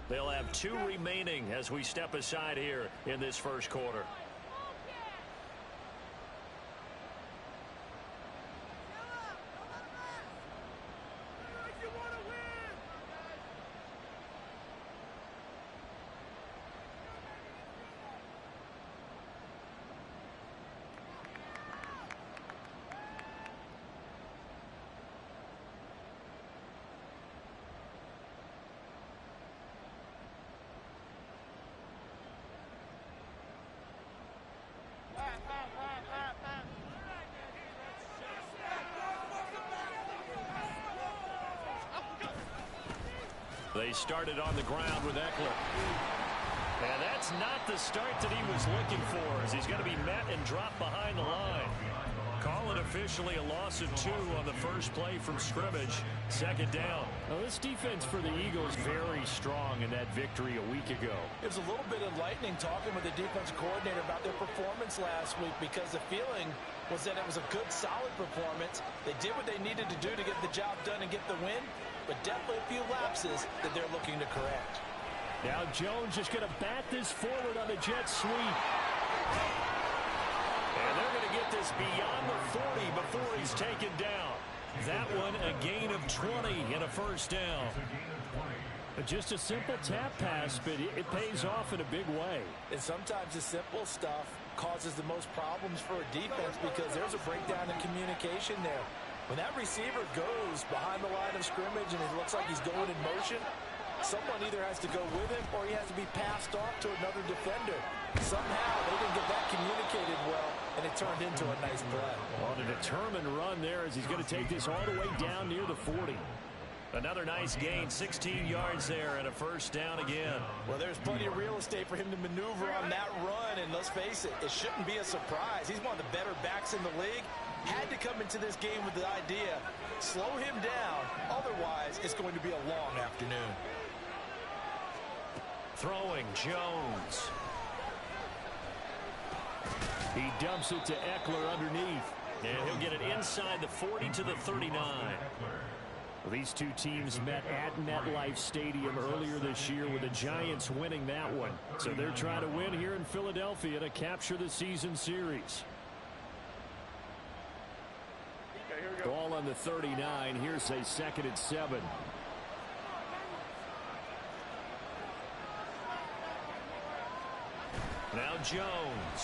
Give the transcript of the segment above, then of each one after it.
They'll have 2 remaining as we step aside here in this first quarter. They started on the ground with Eckler. And that's not the start that he was looking for, as he's going to be met and dropped behind the line. Call it officially a loss of 2 on the first play from scrimmage. Second down. Now, this defense for the Eagles very strong in that victory a week ago. It was a little bit enlightening talking with the defense coordinator about their performance last week, because the feeling was that it was a good, solid performance. They did what they needed to do to get the job done and get the win, but definitely a few lapses that they're looking to correct. Now Jones just going to bat this forward on the jet sweep. And they're going to get this beyond the 40 before he's taken down. That one a gain of 20 and a first down. Just a simple tap pass, but it pays off in a big way. And sometimes the simple stuff causes the most problems for a defense, because there's a breakdown in communication there. When that receiver goes behind the line of scrimmage and it looks like he's going in motion, someone either has to go with him or he has to be passed off to another defender. Somehow they didn't get that communicated well, and it turned into a nice play. On a determined run there, as he's going to take this all the way down near the 40. Another nice gain, 16 yards there, and a first down again. Well, there's plenty of real estate for him to maneuver on that run, and let's face it, it shouldn't be a surprise. He's one of the better backs in the league. Had to come into this game with the idea, slow him down, otherwise it's going to be a long afternoon. Throwing, Jones. He dumps it to Eckler underneath. And he'll get it inside the 40 to the 39. Well, these two teams met at MetLife Stadium earlier this year, with the Giants winning that one. So they're trying to win here in Philadelphia to capture the season series. Ball on the 39. Here's a 2nd and 7. Now Jones.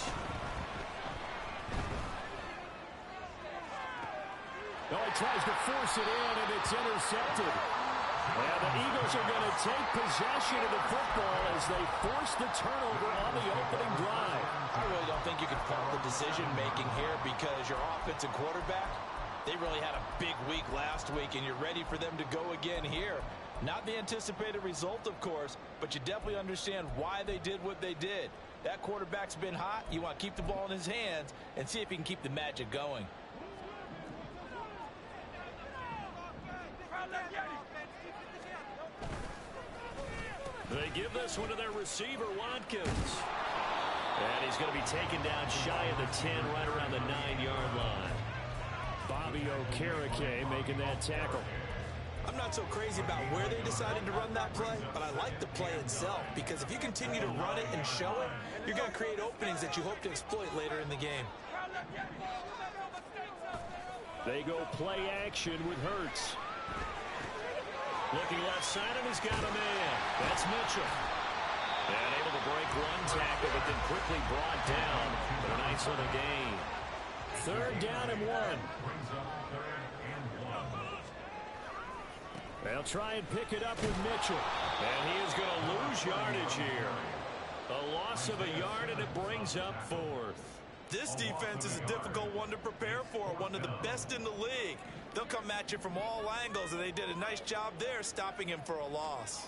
Oh, he tries to force it in, and it's intercepted. And the Eagles are going to take possession of the football as they force the turnover on the opening drive. I really don't think you can fault the decision-making here, because your offensive quarterback, they really had a big week last week, and you're ready for them to go again here. Not the anticipated result, of course, but you definitely understand why they did what they did. That quarterback's been hot. You want to keep the ball in his hands and see if he can keep the magic going. They give this one to their receiver, Watkins. And he's going to be taken down shy of the 10, right around the 9-yard line. Bobby Okereke making that tackle. I'm not so crazy about where they decided to run that play, but I like the play itself, because if you continue to run it and show it, you're going to create openings that you hope to exploit later in the game. They go play action with Hurts. Looking left side, and he's got a man. That's Mitchell. And able to break one tackle, but then quickly brought down. But a nice little gain. 3rd down and 1. They'll try and pick it up with Mitchell. And he is going to lose yardage here. A loss of a yard, and it brings up 4th. This defense is a difficult one to prepare for, one of the best in the league. They'll come at you from all angles, and they did a nice job there stopping him for a loss.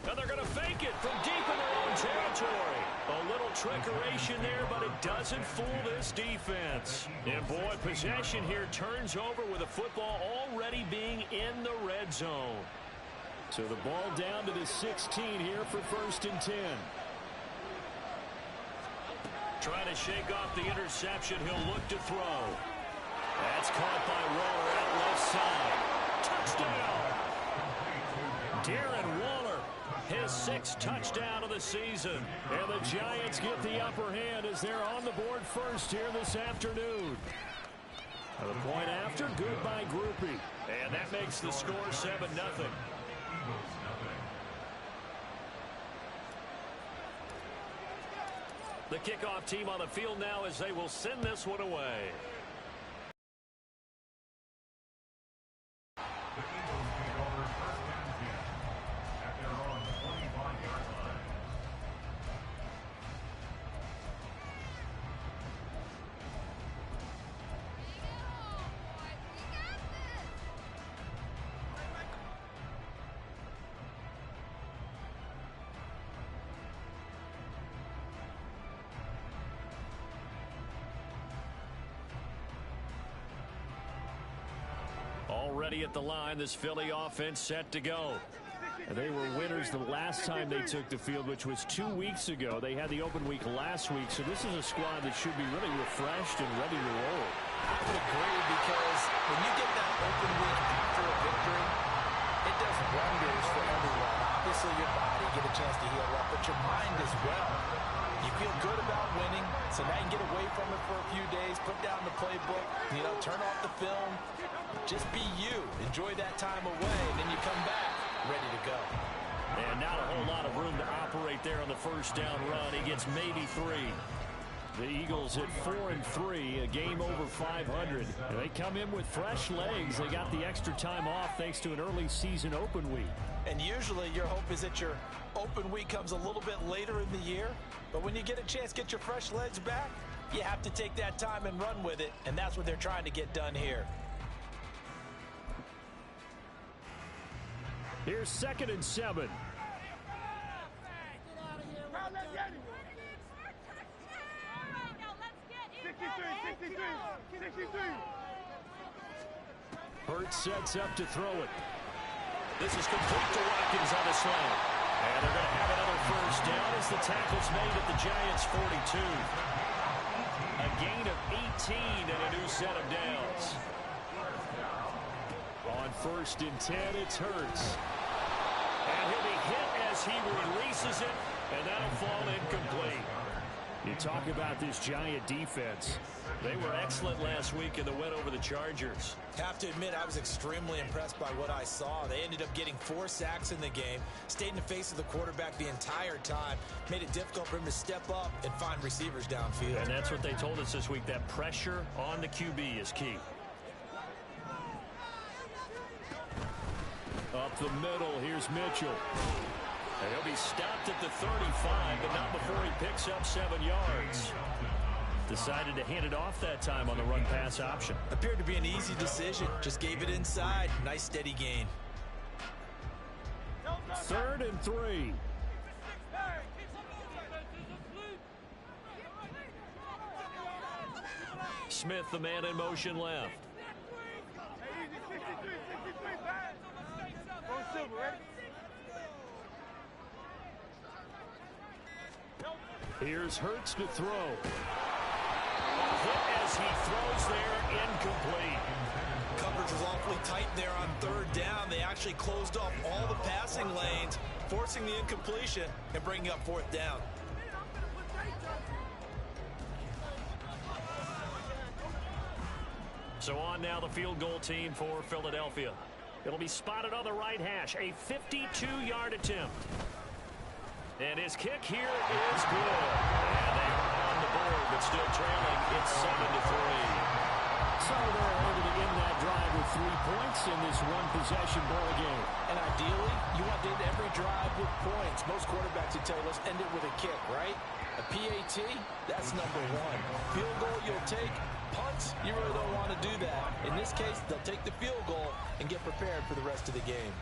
Now they're going to fake it from deep in their own territory. A little trickeration there, but it doesn't fool this defense. And boy, possession here turns over with the football already being in the red zone. So the ball down to the 16 here for 1st and 10. Trying to shake off the interception. He'll look to throw. That's caught by Roller out left side. Touchdown! Darren Waller His 6th touchdown of the season. And the Giants get the upper hand as they're on the board first here this afternoon. The point after, good by Groupie. And that makes the score 7-0. The kickoff team on the field now as they will send this one away. Already at the line, this Philly offense set to go. They were winners the last time they took the field, which was 2 weeks ago. They had the open week last week, so this is a squad that should be really refreshed and ready to roll. I would agree, because when you get that open week after a victory, it does wonders for everyone. Obviously, your body get a chance to heal up, but your mind as well. You feel good about winning, so now you can get away from it for a few days, put down the playbook, turn off the film. Just be you. Enjoy that time away, and then you come back ready to go. And not a whole lot of room to operate there on the first down run. He gets maybe 3. The Eagles at 4-3, a game over 500. And they come in with fresh legs. They got the extra time off thanks to an early season open week. And usually your hope is that your open week comes a little bit later in the year. But when you get a chance to get your fresh legs back, you have to take that time and run with it. And that's what they're trying to get done here. Here's 2nd and 7. Hurts sets up to throw it. This is complete to Watkins on the slant. And they're going to have another first down as the tackle's made at the Giants' 42. A gain of 18 and a new set of downs. On 1st and 10, it's Hurts. And he'll be hit as he releases it, and that'll fall incomplete. You talk about this Giant defense. They were excellent last week in the win over the Chargers. Have to admit, I was extremely impressed by what I saw. They ended up getting 4 sacks in the game, stayed in the face of the quarterback the entire time, made it difficult for him to step up and find receivers downfield. And that's what they told us this week, that pressure on the QB is key. Up the middle, here's Mitchell. And he'll be stopped at the 35, but not before he picks up 7 yards. Decided to hand it off that time on the run-pass option. Appeared to be an easy decision. Just gave it inside. Nice steady gain. 3rd and 3. Smith, the man in motion left. Here's Hurts to throw. A hit as he throws there, incomplete. Coverage was awfully tight there on 3rd down. They actually closed off all the passing lanes, forcing the incompletion and bringing up 4th down. So on now the field goal team for Philadelphia. It'll be spotted on the right hash, a 52-yard attempt. And his kick here is good. And they are on the board, but still trailing. It's 7-3. So they're able to end that drive with 3 points in this one-possession ball game. And ideally, you want to end every drive with points. Most quarterbacks would tell you, let's end it with a kick, right? A PAT, that's number 1. Field goal you'll take. Punts, you really don't want to do that. In this case, they'll take the field goal and get prepared for the rest of the game.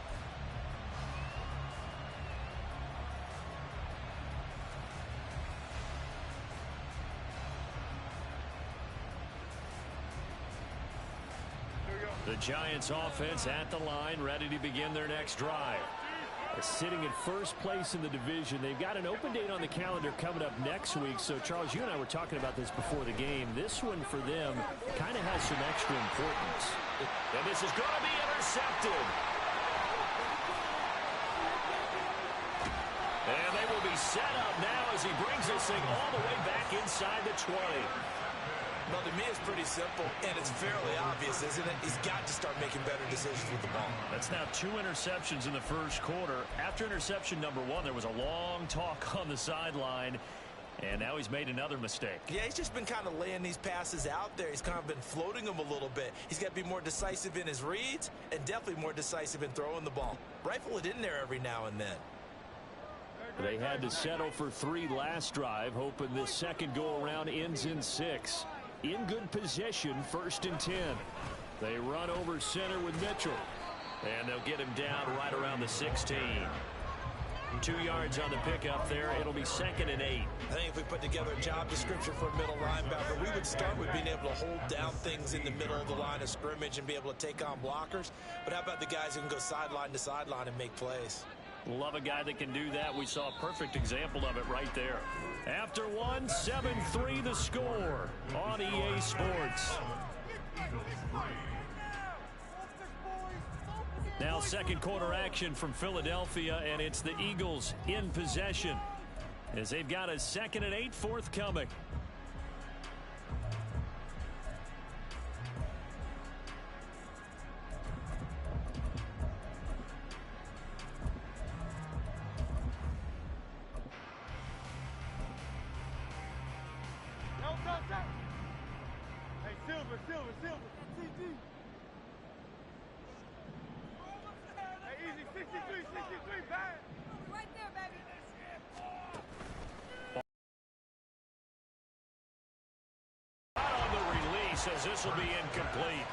The Giants offense at the line, ready to begin their next drive. Sitting at first place in the division. They've got an open date on the calendar coming up next week. So, Charles, you and I were talking about this before the game. This one for them kind of has some extra importance. And this is going to be intercepted. And they will be set up now as he brings this thing all the way back inside the 20. Well, to me, it's pretty simple, and it's fairly obvious, isn't it? He's got to start making better decisions with the ball. That's now 2 interceptions in the first quarter. After interception number 1, there was a long talk on the sideline, and now he's made another mistake. Yeah, he's just been kind of laying these passes out there. He's kind of been floating them a little bit. He's got to be more decisive in his reads and definitely more decisive in throwing the ball. Rifle it in there every now and then. They had to settle for 3 last drive, hoping this second go-around ends in 6. In good position, 1st and 10. They run over center with Mitchell. And they'll get him down right around the 16. 2 yards on the pickup there. It'll be 2nd and 8. I think if we put together a job description for a middle linebacker, we would start with being able to hold down things in the middle of the line of scrimmage and be able to take on blockers. But how about the guys who can go sideline to sideline and make plays? Love a guy that can do that. We saw a perfect example of it right there. After 1, 7-3 the score on EA Sports. Now second quarter action from Philadelphia, and it's the Eagles in possession as they've got a 2nd and 8 forthcoming. Says this will be incomplete.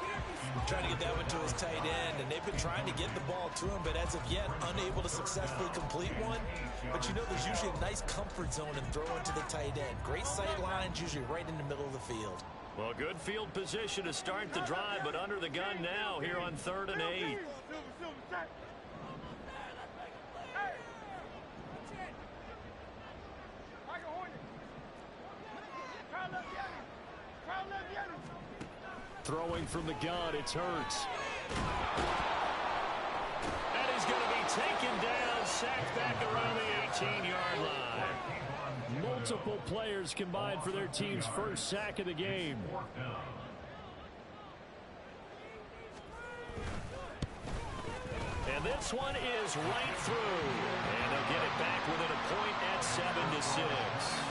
Trying to get that one to his tight end, and they've been trying to get the ball to him, but as of yet, unable to successfully complete one. But you know, there's usually a nice comfort zone in throwing to the tight end. Great sight lines, usually right in the middle of the field. Well, good field position to start the drive, but under the gun now here on 3rd and 8. Throwing from the gun, it's Hurts. And he's going to be taken down, sacked back around the 18-yard line. Multiple players combined for their team's first sack of the game. And this one is right through. And they'll get it back within a point at 7-6.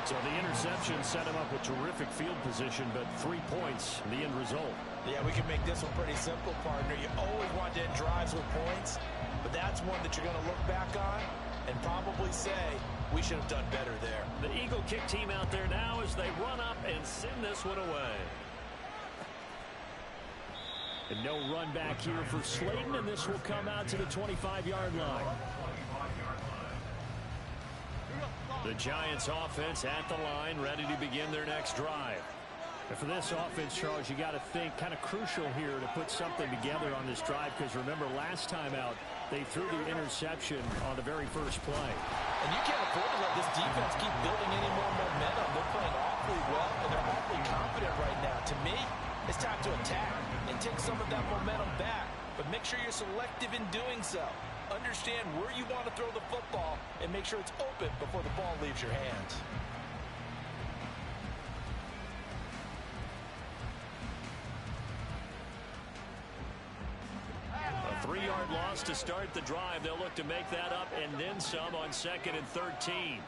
So the interception set him up with terrific field position, but 3 points, the end result. Yeah, we can make this one pretty simple, partner. You always want to end drives with points, but that's one that you're going to look back on and probably say, we should have done better there. The Eagle kick team out there now as they run up and send this one away. And no run back here for Slayton, and this will come out to the 25-yard line. The Giants offense at the line, ready to begin their next drive. And for this offense, Charles, you got to think kind of crucial here to put something together on this drive, because remember last time out, they threw the interception on the very first play. And you can't afford to let this defense keep building any more momentum. They're playing awfully well, and they're awfully confident right now. To me, it's time to attack and take some of that momentum back. But make sure you're selective in doing so. Understand where you want to throw the football and make sure it's open before the ball leaves your hands. A 3-yard loss to start the drive. They'll look to make that up and then some on 2nd and 13.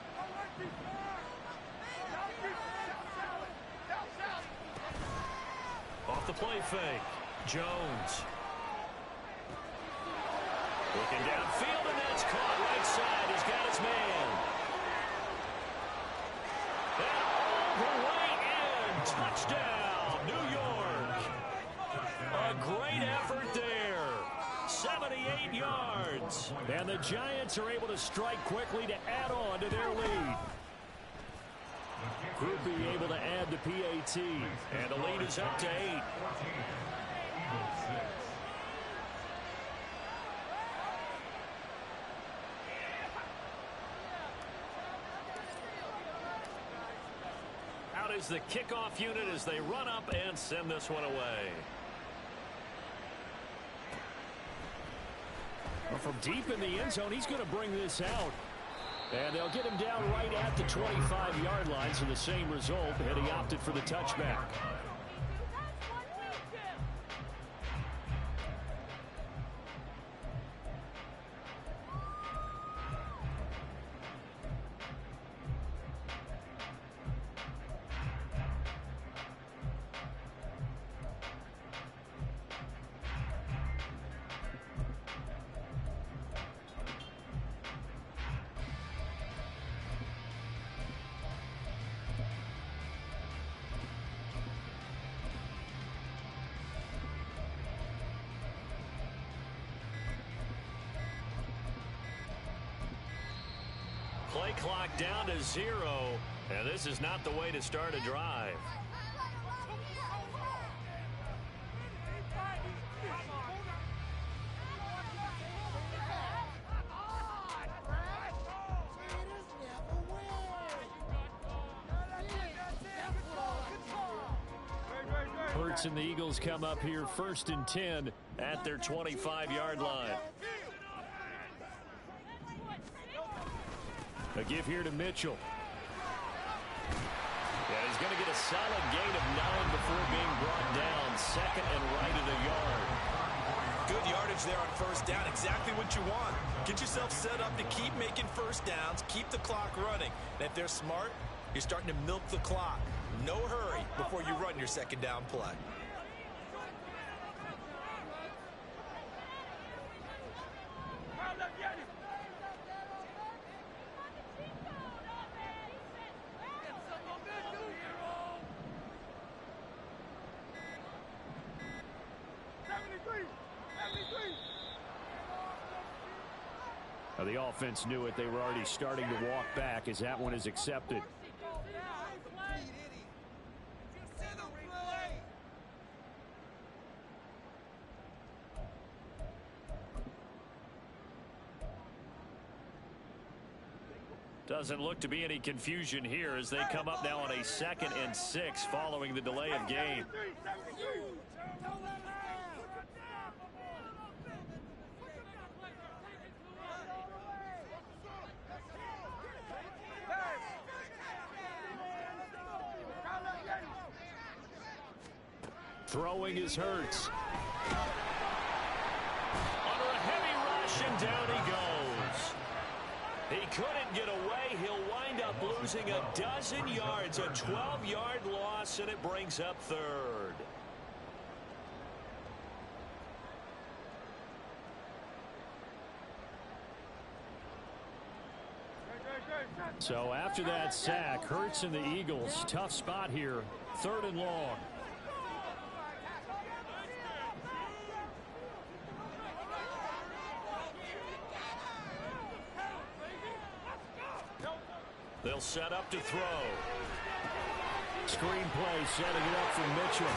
Off the play fake. Jones. Looking downfield, and that's caught right side. He's got his man. And all the way in. Touchdown, New York. A great effort there. 78 yards. And the Giants are able to strike quickly to add on to their lead. Groupie able to add the PAT. And the lead is up to 8. Out is the kickoff unit as they run up and send this one away. Well, from deep in the end zone, he's going to bring this out. And they'll get him down right at the 25-yard line, so the same result, and he opted for the touchback. Play clock down to 0, and this is not the way to start a drive. Hurts and the Eagles come up here 1st and 10 at their 25-yard line. A give here to Mitchell. Yeah, he's going to get a solid gain of 9 before being brought down. 2nd and right at a yard. Good yardage there on 1st down. Exactly what you want. Get yourself set up to keep making 1st downs. Keep the clock running. And if they're smart, you're starting to milk the clock. No hurry before you run your 2nd down play. Now the offense knew it. They were already starting to walk back as that one is accepted. Doesn't look to be any confusion here as they come up now on a 2nd and 6 following the delay of game. Throwing is Hurts. Under a heavy rush, and down he goes. He couldn't get away. He'll wind up losing a dozen yards, a 12-yard loss, and it brings up 3rd. So after that sack, Hurts and the Eagles, tough spot here, 3rd and long. They'll set up to throw. Screen play setting it up for Mitchell.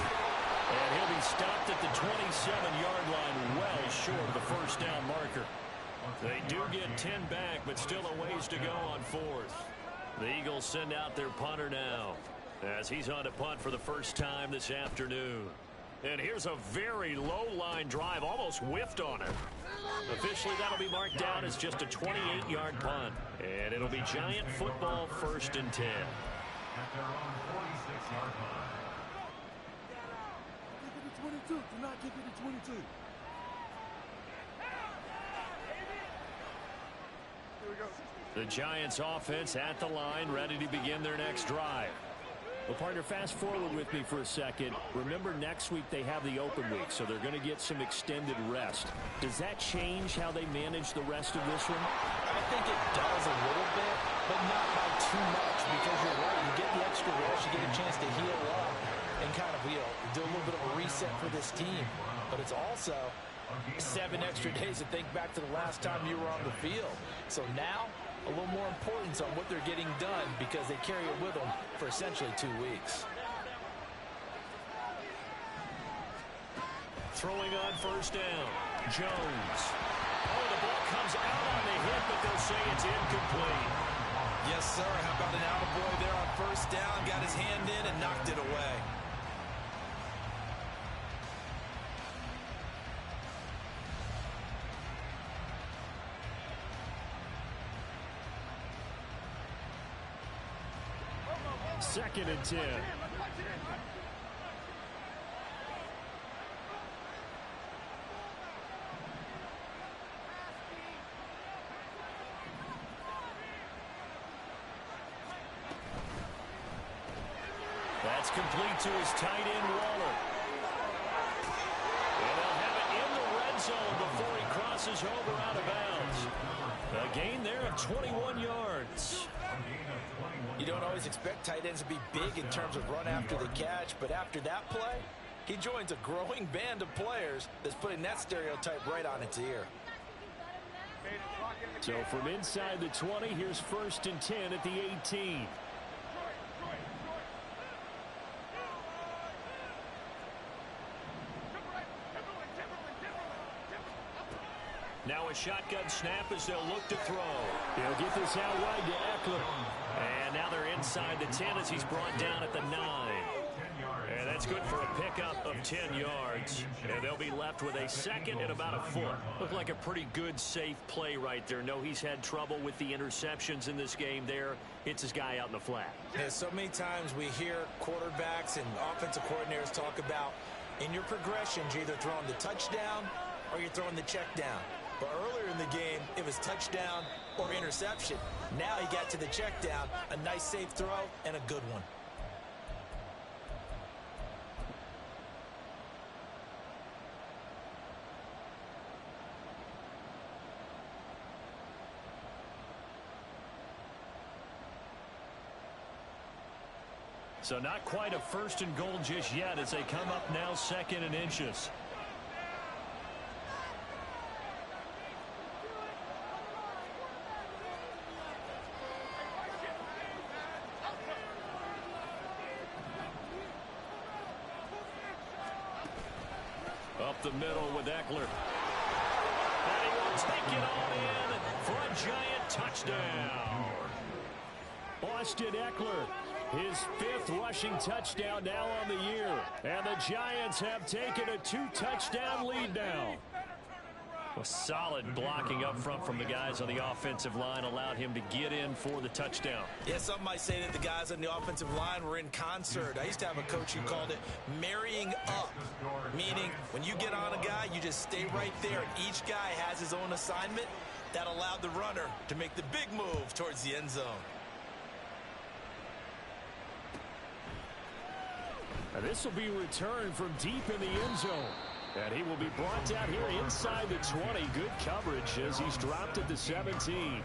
And he'll be stopped at the 27-yard line, well short of the 1st down marker. They do get 10 back, but still a ways to go on 4th. The Eagles send out their punter now as he's on to punt for the first time this afternoon. And here's a very low-line drive, almost whiffed on it. Officially, that'll be marked down as just a 28-yard punt. And it'll be Giant football 1st and 10. Do not give it to 22. Here we go. The Giants offense at the line, ready to begin their next drive. Well, partner, fast forward with me for a second. Remember, next week they have the open week, so they're going to get some extended rest. Does that change how they manage the rest of this one? I think it does a little bit, but not by too much, because you're right. You get the extra rest, you get a chance to heal up and kind of, do a little bit of a reset for this team. But it's also 7 extra days to think back to the last time you were on the field. So now, a little more importance on what they're getting done because they carry it with them for essentially 2 weeks. Throwing on 1st down. Jones. Oh, the ball comes out on the hit, but they'll say it's incomplete. Yes, sir. How about an attaboy there on 1st down? Got his hand in and knocked it away. 2nd and 10. That's complete to his tight end, Waller. And they'll have it in the red zone before he crosses over out of bounds. A gain there of 21 yards. You don't always expect tight ends to be big in terms of run after the catch, but after that play, he joins a growing band of players that's putting that stereotype right on its ear. So from inside the 20, here's 1st and 10 at the 18. Now a shotgun snap as they'll look to throw. He'll get this out wide to Eckler. And now they're inside the 10 as he's brought down at the 9. And that's good for a pickup of 10 yards. And they'll be left with a 2nd and about a foot. Looked like a pretty good, safe play right there. No, he's had trouble with the interceptions in this game there. Hits his guy out in the flat. Yeah, so many times we hear quarterbacks and offensive coordinators talk about in your progressions, you're either throwing the touchdown or you're throwing the check down. But earlier in the game, it was touchdown or interception. Now he got to the check down, a nice safe throw, and a good one. So not quite a 1st and goal just yet as they come up now 2nd and inches. Up the middle with Eckler. And he will take it all in for a giant touchdown. Austin Eckler, his 5th rushing touchdown now on the year. And the Giants have taken a 2-touchdown lead now. A solid blocking up front from the guys on the offensive line allowed him to get in for the touchdown. Yeah, some might say that the guys on the offensive line were in concert. I used to have a coach who called it marrying up, meaning when you get on a guy, you just stay right there, and each guy has his own assignment. That allowed the runner to make the big move towards the end zone. And this will be returned from deep in the end zone. And he will be brought down here inside the 20. Good coverage as he's dropped at the 17.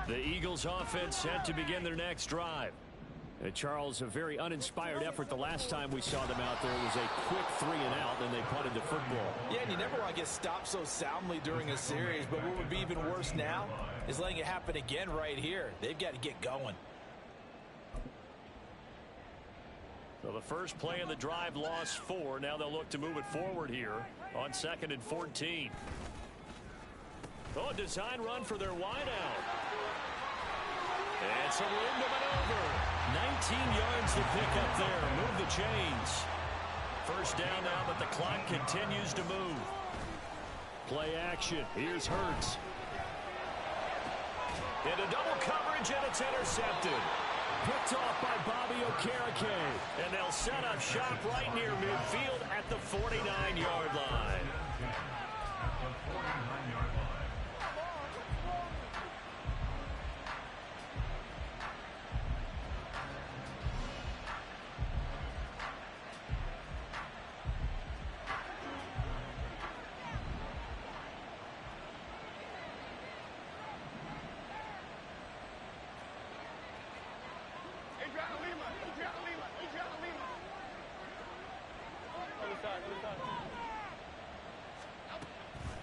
The Eagles offense set to begin their next drive. Charles, a very uninspired effort the last time we saw them out there. It was a quick 3-and-out, and they punted the football. Yeah, and you never want to get stopped so soundly during a series, but what would be even worse now is letting it happen again right here. They've got to get going. So the first play of the drive lost 4. Now they'll look to move it forward here on 2nd and 14. Oh, a design run for their wideout. And some room to maneuver. 19 yards to pick up there. Move the chains. First down now, but the clock continues to move. Play action. Here's Hurts. Into double coverage, and it's intercepted. Picked off by Bobby Okereke. And they'll set up shop right near midfield at the 49-yard line.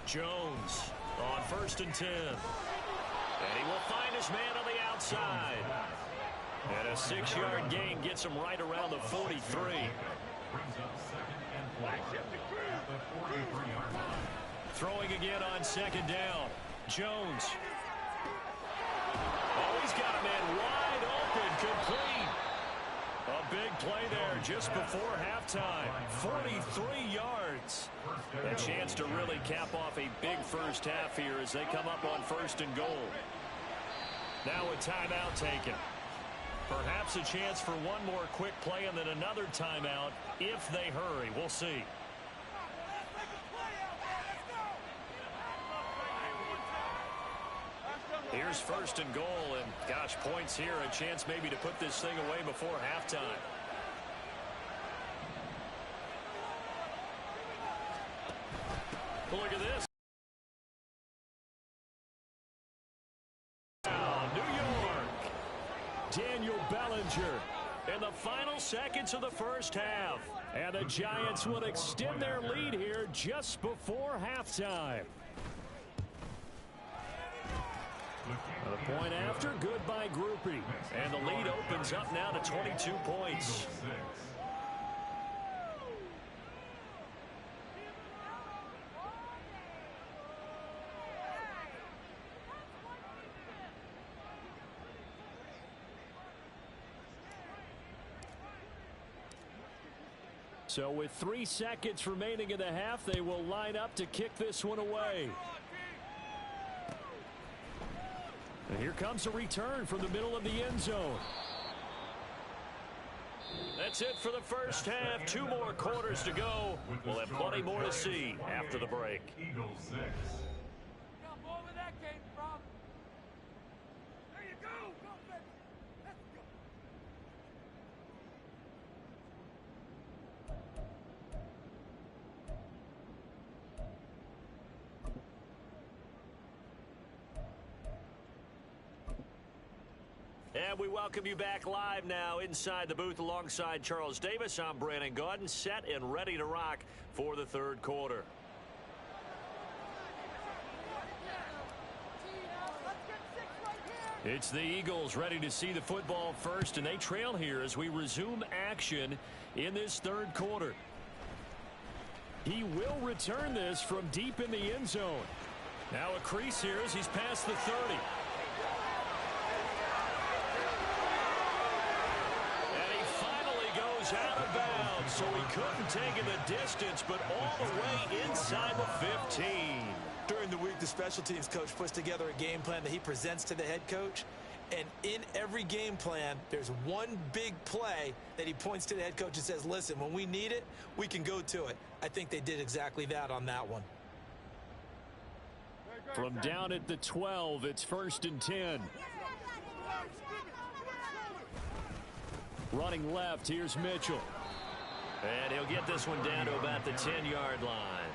Jones on 1st and 10. And he will find his man on the outside. And a 6-yard gain gets him right around the 43. Throwing again on 2nd down. Jones. Oh, He's got a man wide open, complete. A big play there just before halftime. 43 yards. A chance to really cap off a big first half here as they come up on 1st and goal. Now a timeout taken. Perhaps a chance for one more quick play and then another timeout if they hurry. We'll see. Here's 1st and goal, and gosh, points here. A chance maybe to put this thing away before halftime. Look at this. Now, New York. Daniel Bellinger in the final seconds of the first half. And the Giants will extend their lead here just before halftime. A point after, good by Groupie. And the lead opens up now to 22 points. So with 3 seconds remaining in the half, they will line up to kick this one away. And here comes a return from the middle of the end zone. That's it for the first half. 2 more quarters to go. We'll have plenty more to see after the break. Eagles 6. And we welcome you back live now inside the booth alongside Charles Davis. I'm Brandon Gaudin, set and ready to rock for the 3rd quarter. It's the Eagles ready to see the football first, and they trail here as we resume action in this 3rd quarter. He will return this from deep in the end zone. Now a crease here as he's past the 30. Out of bounds, so he couldn't take it the distance, but all the way inside the 15. During the week, the special teams coach puts together a game plan that he presents to the head coach. And in every game plan, there's one big play that he points to the head coach and says, listen, when we need it, we can go to it. I think they did exactly that on that one. From down at the 12, it's 1st and 10. Running left, here's Mitchell. And he'll get this one down to about the 10-yard line.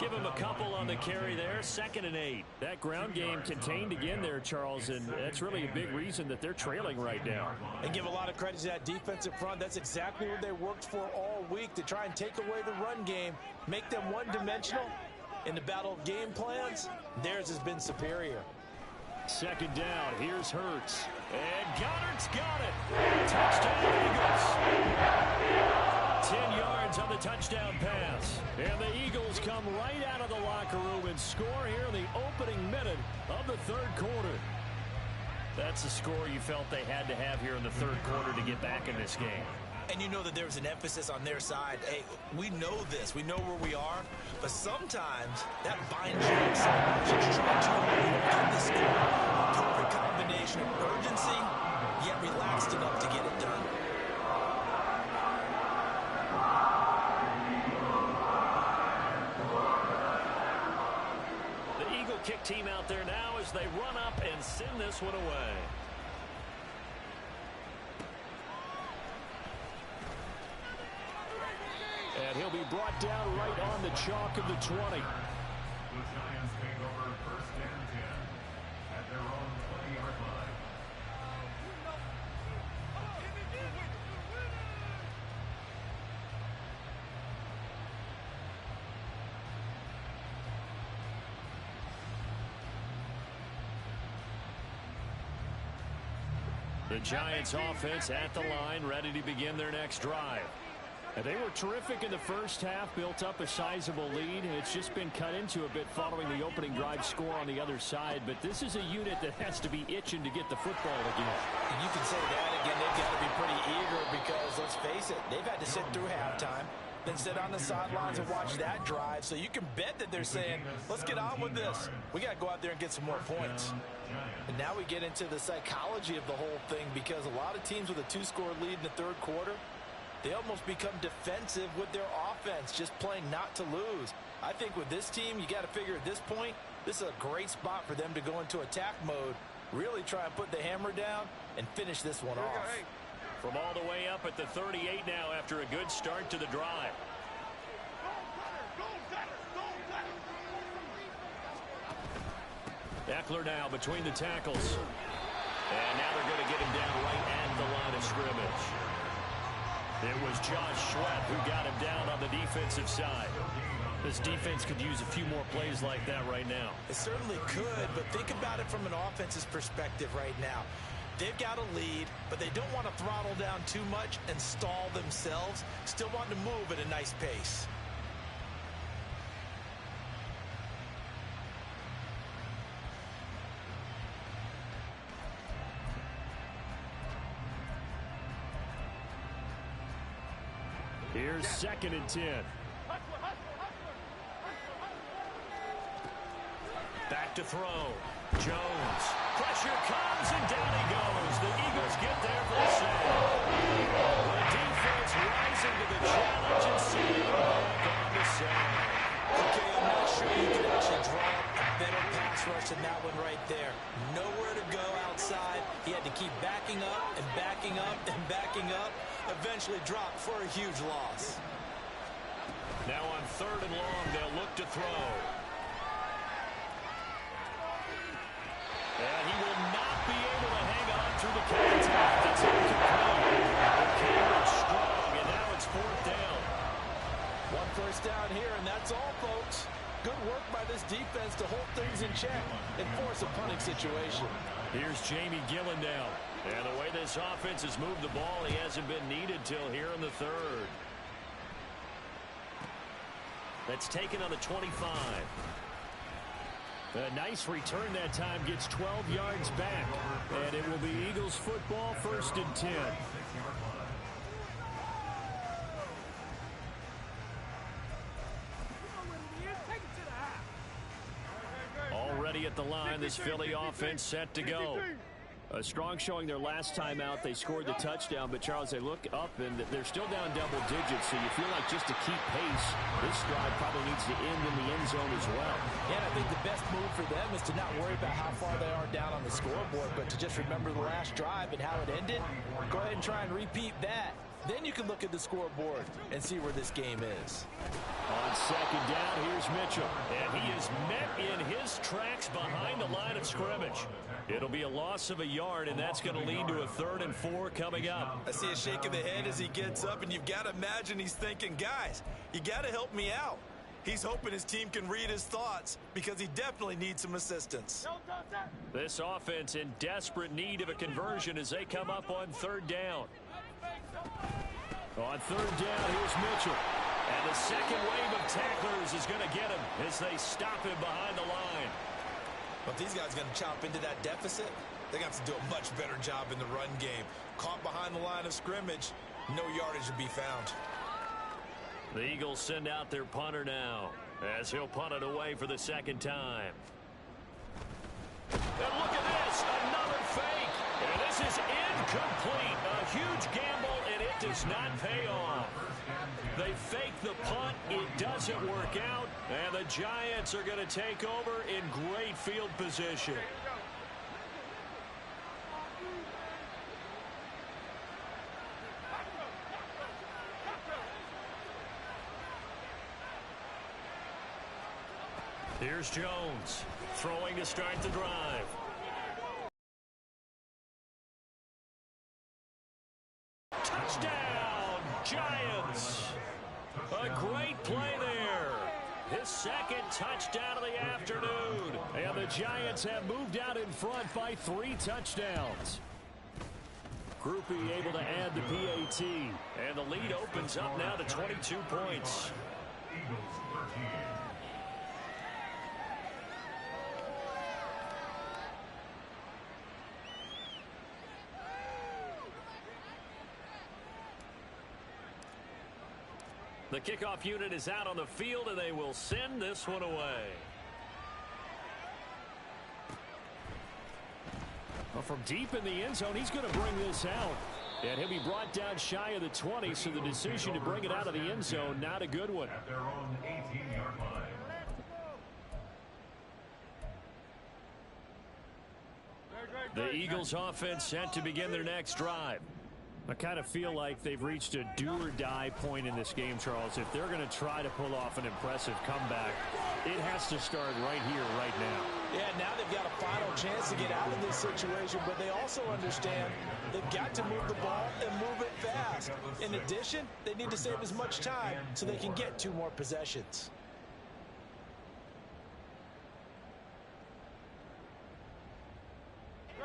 Give him a couple on the carry there. 2nd and 8. That ground game contained again there, Charles, and that's really a big reason that they're trailing right now. And give a lot of credit to that defensive front. That's exactly what they worked for all week, to try and take away the run game, make them one-dimensional. In the battle of game plans, theirs has been superior. 2nd down, here's Hurts. And Goddard's got it. Touchdown, Eagles. 10 yards on the touchdown pass. And the Eagles come right out of the locker room and score here in the opening minute of the 3rd quarter. That's a score you felt they had to have here in the 3rd quarter to get back in this game. And you know that there was an emphasis on their side. Hey, we know this. We know where we are. But sometimes that binds you up so much. It's trying to get the score. A perfect combination of urgency, yet relaxed enough to get it done. The Eagle kick team out there now as they run up and send this one away. And he'll be brought down right on the chalk of the 20. The Giants take over 1st and 10 at their own 20-yard line. The Giants offense at the line, ready to begin their next drive. And they were terrific in the first half, built up a sizable lead, and it's just been cut into a bit following the opening drive score on the other side. But this is a unit that has to be itching to get the football again. And you can say that again. They've got to be pretty eager because, let's face it, they've had to sit through halftime, then sit on the sidelines and watch that drive. So you can bet that they're saying, let's get on with this. We got to go out there and get some more points. And now we get into the psychology of the whole thing, because a lot of teams with a 2-score lead in the third quarter, they almost become defensive with their offense, just playing not to lose. I think with this team, you got to figure at this point, this is a great spot for them to go into attack mode, really try and put the hammer down and finish this one off. From all the way up at the 38 now after a good start to the drive. Eckler now between the tackles. And now they're going to get him down right at the line of scrimmage. It was Josh Sweat who got him down on the defensive side. This defense could use a few more plays like that right now. It certainly could, but think about it from an offense's perspective right now. They've got a lead, but they don't want to throttle down too much and stall themselves. Still want to move at a nice pace. Here's 2nd and 10. Back to throw. Jones. Pressure comes, and down he goes. The Eagles get there for the save. The defense rising to the challenge and sitting back on the save. Okay, I'm not sure you could actually draw a better pass rush than that one right there. Nowhere to go outside. He had to keep backing up and backing up and backing up. Eventually dropped for a huge loss. Now on 3rd and long, they'll look to throw. And he will not be able to hang on through the contact. It's incomplete. The camera's strong, and now it's 4th down. 1 first down here, and that's all, folks. Good work by this defense to hold things in check and force a punting situation. Here's Jamie Gillen now. And the way this offense has moved the ball, he hasn't been needed till here in the 3rd. That's taken on the 25. A nice return that time, gets 12 yards back. And it will be Eagles football, 1st and 10. Already at the line, this Philly offense set to go. A strong showing their last time out. They scored the touchdown, but Charles, they look up and they're still down double digits, so you feel like just to keep pace, this drive probably needs to end in the end zone as well. Yeah, I think the best move for them is to not worry about how far they are down on the scoreboard, but to just remember the last drive and how it ended. Go ahead and try and repeat that. Then you can look at the scoreboard and see where this game is. On 2nd down, here's Mitchell. And he is met in his tracks behind the line of scrimmage. It'll be a loss of a yard, and that's going to lead to a 3rd and 4 coming up. I see a shake of the head as he gets up, and you've got to imagine he's thinking, guys, you got to help me out. He's hoping his team can read his thoughts because he definitely needs some assistance. This offense in desperate need of a conversion as they come up on 3rd down. On 3rd down, here's Mitchell. And the second wave of tacklers is going to get him as they stop him behind the line. But these guys are going to chop into that deficit. They're going to have to do a much better job in the run game. Caught behind the line of scrimmage, no yardage to be found. The Eagles send out their punter now as he'll punt it away for the 2nd time. And look at this, another fake. And this is incomplete. A huge gamble, and it does not pay off. They fake the punt. It doesn't work out. And the Giants are going to take over in great field position. Here's Jones throwing to start the drive. Touchdown, Giants. A great play there. His 2nd touchdown of the afternoon. And the Giants have moved out in front by 3 touchdowns. Groupie able to add the PAT. And the lead opens up now to 22 points. Eagles 13. The kickoff unit is out on the field, and they will send this one away. Well, from deep in the end zone, he's going to bring this out. And he'll be brought down shy of the 20, so the decision to bring it out of the end zone, not a good one. At their own 18-yard line. The Eagles offense set to begin their next drive. I kind of feel like they've reached a do-or-die point in this game, Charles. If they're going to try to pull off an impressive comeback, it has to start right here, right now. Yeah, now they've got a final chance to get out of this situation, but they also understand they've got to move the ball and move it fast. In addition, they need to save as much time so they can get 2 more possessions.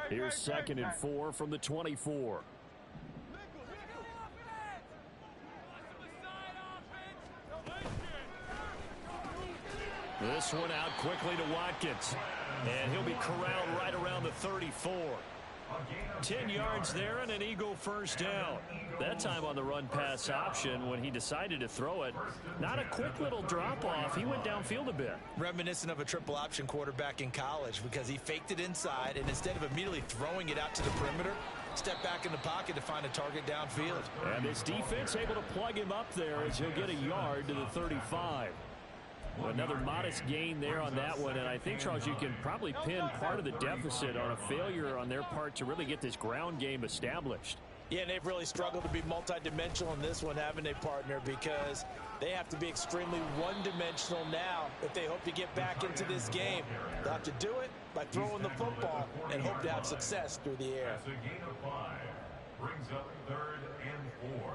Here's 2nd and 4 from the 24. This one out quickly to Watkins. And he'll be corralled right around the 34. 10 yards there and an Eagle first down. That time on the run-pass option when he decided to throw it. Not a quick little drop-off. He went downfield a bit. Reminiscent of a triple option quarterback in college because he faked it inside, and instead of immediately throwing it out to the perimeter, stepped back in the pocket to find a target downfield. And this defense able to plug him up there as he'll get a yard to the 35. Another modest gain there on that one, and I think, Charles, you can probably pin part of the deficit on a failure on their part to really get this ground game established. Yeah, and they've really struggled to be multidimensional in this one, haven't they, partner, because they have to be extremely one-dimensional now if they hope to get back into this game. They'll have to do it by throwing the football and hope to have success through the air. That's a gain of 5. Brings up 3rd and 4.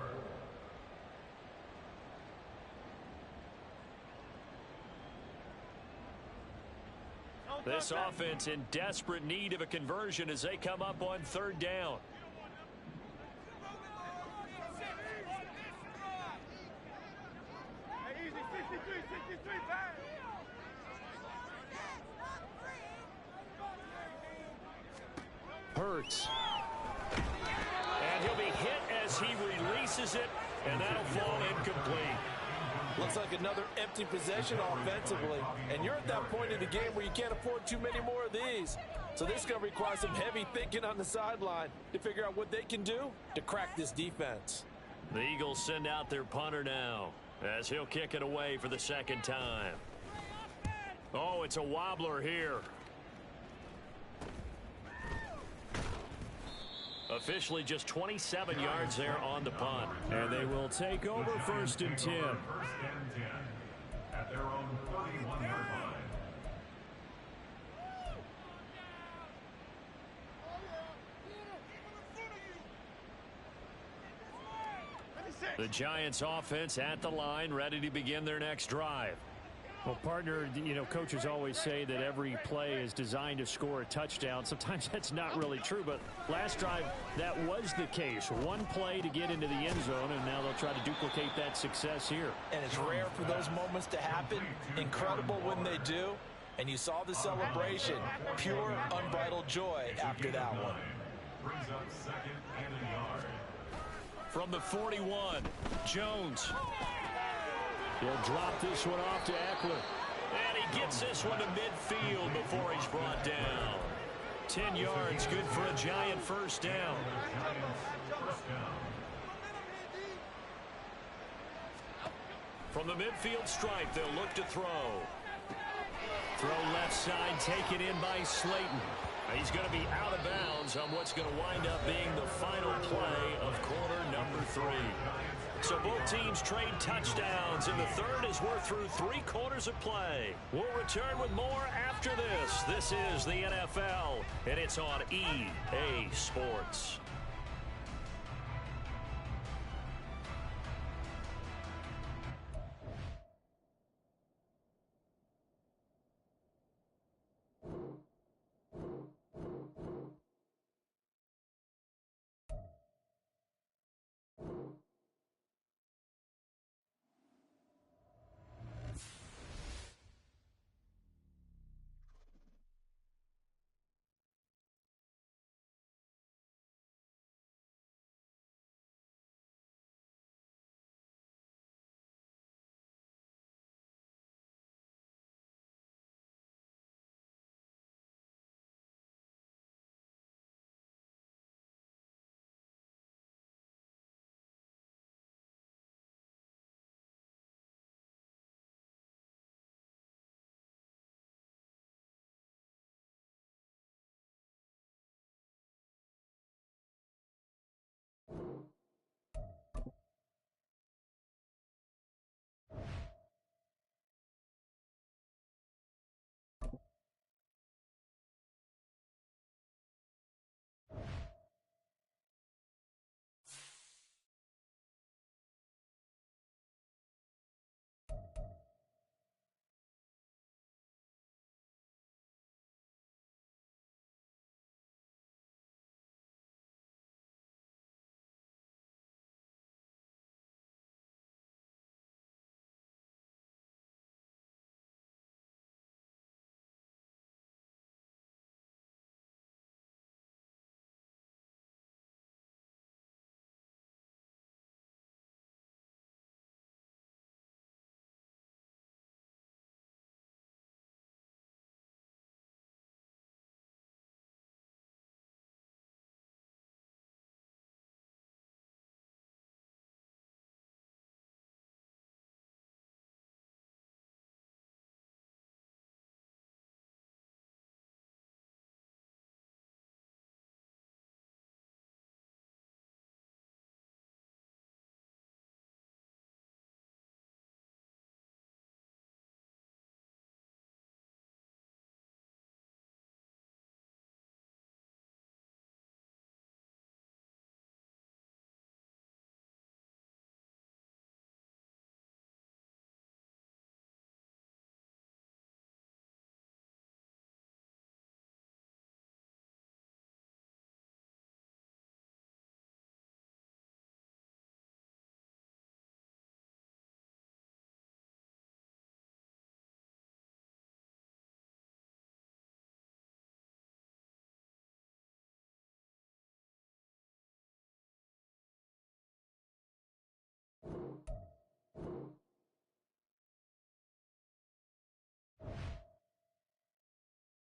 This offense in desperate need of a conversion as they come up on 3rd down. Hurts. And he'll be hit as he releases it, and that'll fall incomplete. Looks like another empty possession offensively. And you're at that point in the game where you can't afford too many more of these. So this is going to require some heavy thinking on the sideline to figure out what they can do to crack this defense. The Eagles send out their punter now as he'll kick it away for the 2nd time. Oh, it's a wobbler here. Officially just 27 yards there on the punt. And they will take over 1st and 10. 1st and 10. At their own 31-yard line. The Giants offense at the line, ready to begin their next drive. Well, partner, you know, coaches always say that every play is designed to score a touchdown. Sometimes that's not really true, but last drive, that was the case. One play to get into the end zone, and now they'll try to duplicate that success here. And it's rare for those moments to happen. Incredible when they do. And you saw the celebration. Pure, unbridled joy after that one. Brings up 2nd and a yard. From the 41, Jones. He'll drop this one off to Eckler. And he gets this one to midfield before he's brought down. 10 yards, good for a Giant first down. From the midfield stripe, they'll look to throw. Throw left side, taken in by Slayton. He's going to be out of bounds on what's going to wind up being the final play of quarter number 3. So both teams trade touchdowns in the 3rd as we're through 3 quarters of play. We'll return with more after this. This is the NFL, and it's on EA Sports.